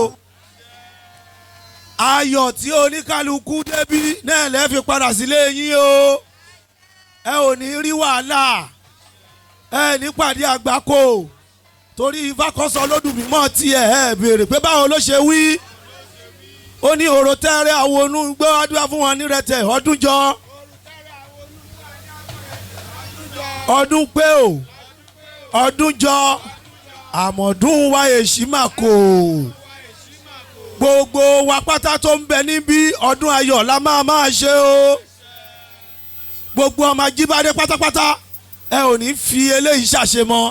o. ayọ̀ tí oníkálukú débí náà lẹ́ fi padà sílé yín o. ẹ ò ní rí wàhálà ẹ ní pàdé àgbákò torí Ifá kan sọ lódùmímọ́ tiẹ̀ ẹ béèrè pé báwo ló ṣe wí. ó ní òrò tẹ́rẹ́ àwọn onú gbọ́ adúlá fún wọn nírẹ̀tẹ̀ ọdún jọ. ọdún pé o ọdún jọ àmọ̀dún wa èṣì mà kò. gbogbo wa pátá tó ń bẹ níbí ọdún ayọ̀ la máa ṣe o. gbogbo ọmọ Ajibade pátápátá ẹ ò ní fi eléyìí ṣàṣemọ́.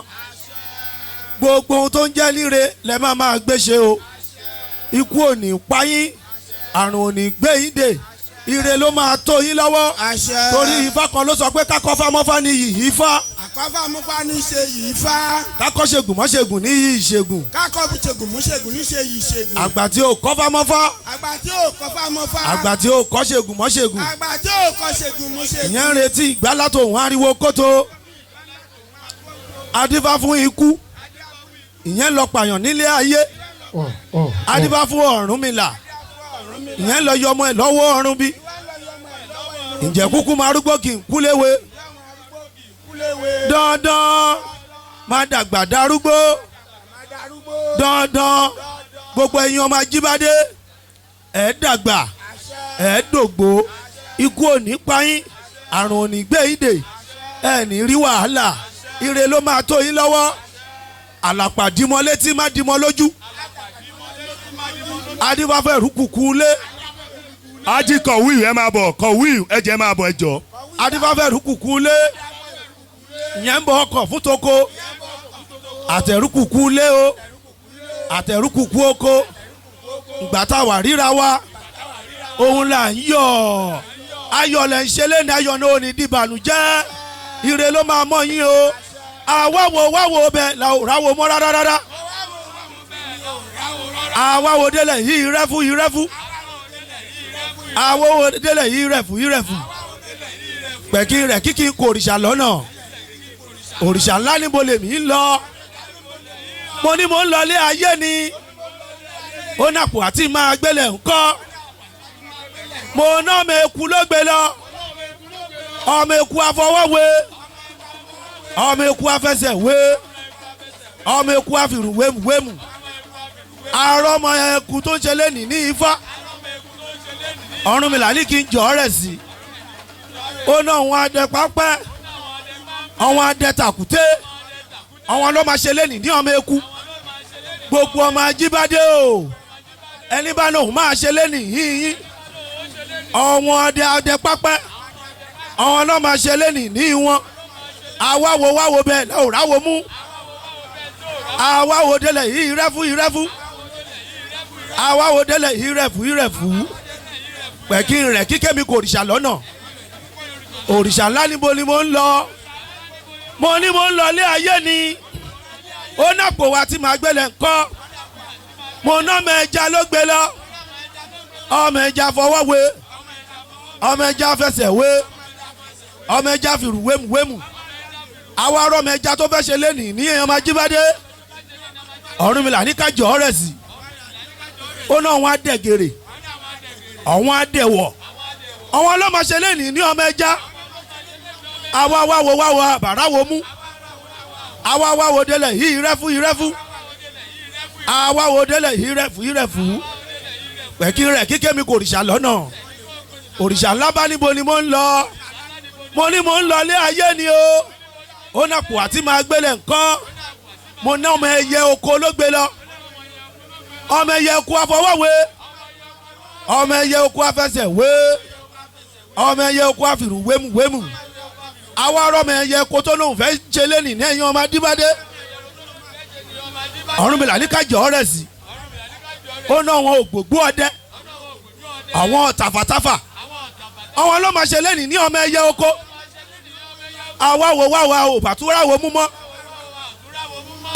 gbogbo ohun tó ń jẹ́ líre lẹ máa gbé ṣe o. ikú ò ní pa yín àrùn ò ní gbé yín dè ire ló máa tó yín lọ́wọ́. torí Ifá kan ló sọ pé kákọ́ fámọ́fá ni yìí Ifá. àkọ́fà mọ́fá ní ṣe yìí Ifá. kákọ́ ṣègùn mọ́ṣègùn ní yìí ṣègùn. kákọ́ ṣègùn mọ́ṣègùn ní ṣe yìí ṣègùn. àgbà tí ò kọ́ fámọ́fá. àgbà tí ò kọ́ fámọ́fá. àgbà tí ò kọ́ ṣègùn mọ́ṣègùn. àgbà tí ò kọ́ ṣègùn mọ́ṣègùn. ìyẹn ń retí ìgbálá tó ń ariwo kótó. adífá fún ikú ìyẹn lọ pààyàn nílé ayé. adífá fún Ọ̀rúnmìlà ìyẹn lọ yọ ọmọ ẹ̀ lọ́wọ́ ọ̀run bí. ǹjẹ́ kúkú máa rúgbó kì í kú léwe. dandan máa dàgbà darúgbó. dandan gbogbo ẹ̀yin ọmọ Ajibade ẹ̀ dàgbà ẹ̀ dògbó ikú ò ní pa yín àrùn ò ní gbé yín dè ẹ̀ ní rí wàhálà ire ló máa tó yín lọ́wọ́. àlàpà dìmọ́ létí má dìmọ́ lójú. adífáfẹ́ rúkùkù lé. ají kọ̀wé ẹ máa bọ̀ kọ̀wé ẹ jẹ́ máa bọ̀ ẹ jọ. adífáfẹ́ rúkùkù lé. ìyẹn ń bọ̀ ọkọ̀ fún toko. àtẹ̀rúkùkù lé o àtẹ̀rúkùkù oko. ìgbà táwa ríra wa òun là ń yọ̀. ayọ̀ lẹ̀ ń ṣe lẹ́nu ayọ̀ náà ò ní dìbànújẹ́. ire ló máa mọ̀ yín o. àwáwo bẹ́ẹ̀ làwòráwo mọ́ rárá. àwáwo délẹ̀ yìí rẹ́fú. àwáwo délẹ̀ yìí rẹ̀fú. pẹ̀kí rẹ̀ kíkì kò òrìṣà lọ́nà. òrìṣà ńlá níbo lèmi ń lọ. mo ní mo ń lọ ilé ayé ni. ó nàpò àti máa gbélé ńkọ́. mo ná ọmọ eku ló gbé lọ. ọmọ eku afọwọ́wé. ọmọ eku afẹsẹ̀ wé. ọmọ eku afìrù wémùwémù. àrọ́mọ eku tó ń ṣe lé ní Ifá. Ọ̀rúnmìlà ní kí n jọ rẹ̀ sí. ó ná àwọn adẹ pápẹ́ àwọn adẹ tàkúté àwọn ló máa ṣe lé ní ọmọ eku. gbogbo ọmọ Ajibade o ẹni bá náà máa ṣe lé ní yíyín. àwọn adẹ pápẹ́ àwọn ló máa ṣe lé ní wọn. àwáwo bẹ́ẹ̀ làwòráwo mú. àwáwo délẹ̀ yìí rẹ́fú. àwáwo délẹ̀ yìí rẹ̀fú. pẹ̀kí rẹ̀ kíkẹ́ mi kò òrìṣà lọ́nà. òrìṣà ńlá níbo ni mo ń lọ. mo ní mo ń lọ ilé ayé ni. ó nàpò wa tí màá gbélé ńkọ́. mo ná ọmọ ẹja ló gbé lọ. ọmọ ẹja fọwọ́ wé. ọmọ ẹja fẹsẹ̀ wé. ọmọ ẹja fìrù wémùwémù. àwa arọ ọmọ ẹja tó fẹ́ ṣe lé ní èèyàn Ajibade. Ọ̀rúnmìlà ní ká jọ rẹ̀ sí. ó ná àwọn adẹ̀gèrè àwọn adẹ̀wọ̀ àwọn ọlọ́mọṣẹ́ lé ní ọmọ ẹja. àwa wáwo àbáráwo mú. àwa wáwo délẹ̀ yìí rẹ́fú. àwa wo délẹ̀ yìí rẹ̀fú. pẹ̀kí rẹ̀ kíkẹ́ mi kò òrìṣà lọ́nà. òrìṣà ńlá bá níbo ni mo ń lọ. mo ní mo ń lọ ilé ayé ni o. ó nàpò àti máa gbélé ńkọ́. mo ná ọmọ ẹyẹ oko ló gbé lọ. ọmọ ẹyẹ oko afọwọ́wé. ọmọ ẹyẹ oko afẹsẹ̀ wé. ọmọ ẹyẹ oko afìrù wémùwémù. àwa ọmọ ẹyẹ oko tó lóun fẹ́ ṣe lé ní ẹ̀yìn ọmọ Ajibade. Ọ̀rúnmìlà ní ká jọ rẹ̀ sí. ó ná àwọn ògbógbó ọdẹ àwọn tàfàtàfà àwọn ọlọ́mọṣẹ́ lé ní ọmọ ẹyẹ oko. àwa ò bàtúráwo mú mọ́.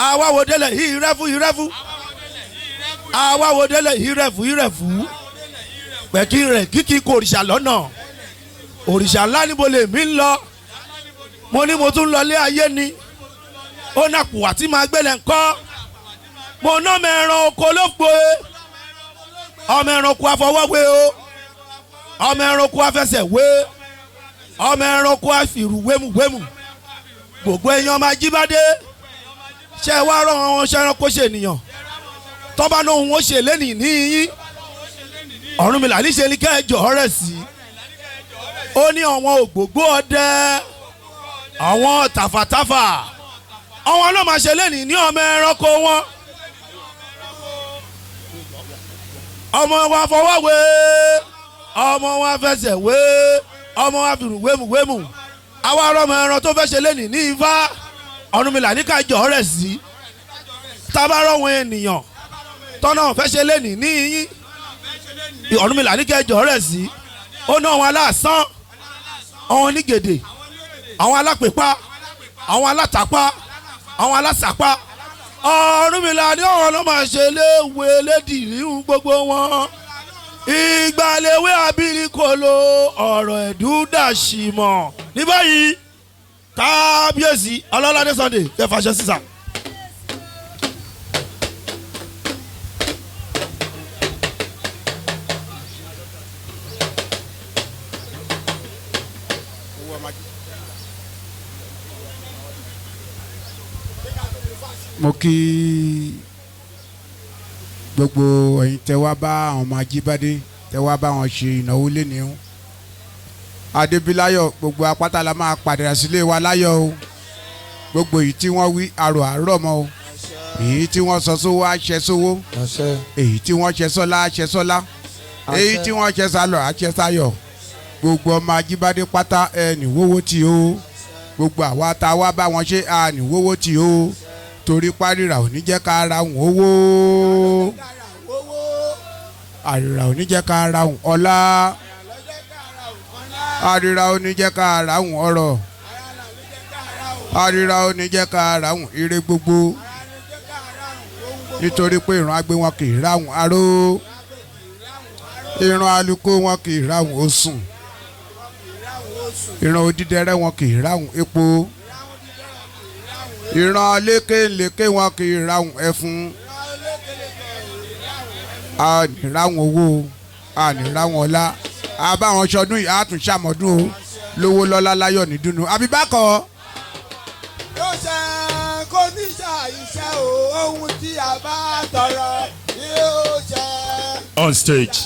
àwa wo délẹ̀ yìí rẹ́fú. àwa wo délẹ̀ yìí rẹ̀fú. pẹ̀kí rẹ̀ kíkì kò òrìṣà lọ́nà. òrìṣà ńlá níbo lèmi ń lọ. mo ní mo tún lọ ilé ayé ni. ó nàpò àti máa gbélé ńkọ́. mo ná ọmọ ẹran oko ló gbé. ọmọ ẹranko afọwọ́wé o ọmọ ẹranko afẹsẹ̀ wé ọmọ ẹranko àfìrù wémùwémù gbogbo èèyàn máa Ajibade ṣe wá rán wọn ṣẹranko ṣe ènìyàn tọ́ba náà wọ́n ṣe lẹ́nìí níyìn Ọ̀rúnmìlà níṣẹ́ ní kẹjọ rẹ̀ sí ó ní àwọn ògbógbó ọdẹ àwọn tàfàtàfà àwọn náà máa ṣe lẹ́nìí ní ọmọ ẹranko wọn ọmọ wa fọwọ́ wé ọmọ wa fẹsẹ̀ wé ọmọ wa fìrù wémùwémù àwa ọmọ ẹran tó fẹ́ ṣe lẹ́nìí ní Ifá Ọ̀rúnmìlà ní kájọ rẹ̀ sí tábàárọ̀ wọn ènìyàn tọ́nà fẹ́ ṣe lẹ́nìí ní yín Ọ̀rúnmìlà ní kẹjọ rẹ̀ sí ó ná àwọn aláàsán àwọn onígèdè àwọn alápèpá àwọn alátàpá àwọn alásàpá Ọ̀rúnmìlà ní ọ̀rọ̀ ló máa ṣe léwe lédìríhùn gbogbo wọn ìgbàléwé abirikolo ọ̀rọ̀ ẹ̀dúdàṣìmọ̀ ní báyìí kábíyèsí ọlọ́ládé Sunday kẹfàṣẹ sísà. mo kí gbogbo ẹ̀yin tẹ́ wá bá àwọn ọmọ Ajibade tẹ́ wá bá wọn ṣe ìnáwó lẹ́nìí o Adébíláyọ̀ gbogbo apáta la máa padà sílé wa láyọ̀ o gbogbo èyí tí wọ́n wí àrò àárọ̀ mọ́ o èyí tí wọ́n sọ sówó àṣẹ sówó èyí tí wọ́n ṣẹ sọ́lá àṣẹ sọ́lá èyí tí wọ́n ṣẹ sálọ̀ àṣẹ sáyọ̀ gbogbo ọmọ Ajibade pátá ẹnì wówó tì o gbogbo àwa tá a wá bá wọn ṣe àní wówó tì o torí párìrà ò ní jẹ́ ká ra òun owó àrìrà ò ní jẹ́ ká ra òun ọlá àrìrà ò ní jẹ́ ká ra òun ọrọ̀ àrìrà ò ní jẹ́ ká ra òun ire gbogbo nítorí pé ìran agbé wọn kì í ra òun aró ìran alùkò wọn kì í ra òun osùn ìran odídẹrẹ́ wọn kì í ra òun epo ìran lékèlékè wọn kì í ráhùn ẹfun a ní ráhùn owó a ní ráhùn ọlá àbáwọn ṣọdún yìí á tún ṣàmọ́dún o lówó lọ́lá láyọ̀ ní dùnnú àbíbákọ̀. yóò ṣe kó ní ṣàìṣe ohun tí a bá tọrọ yóò ṣe. On stage.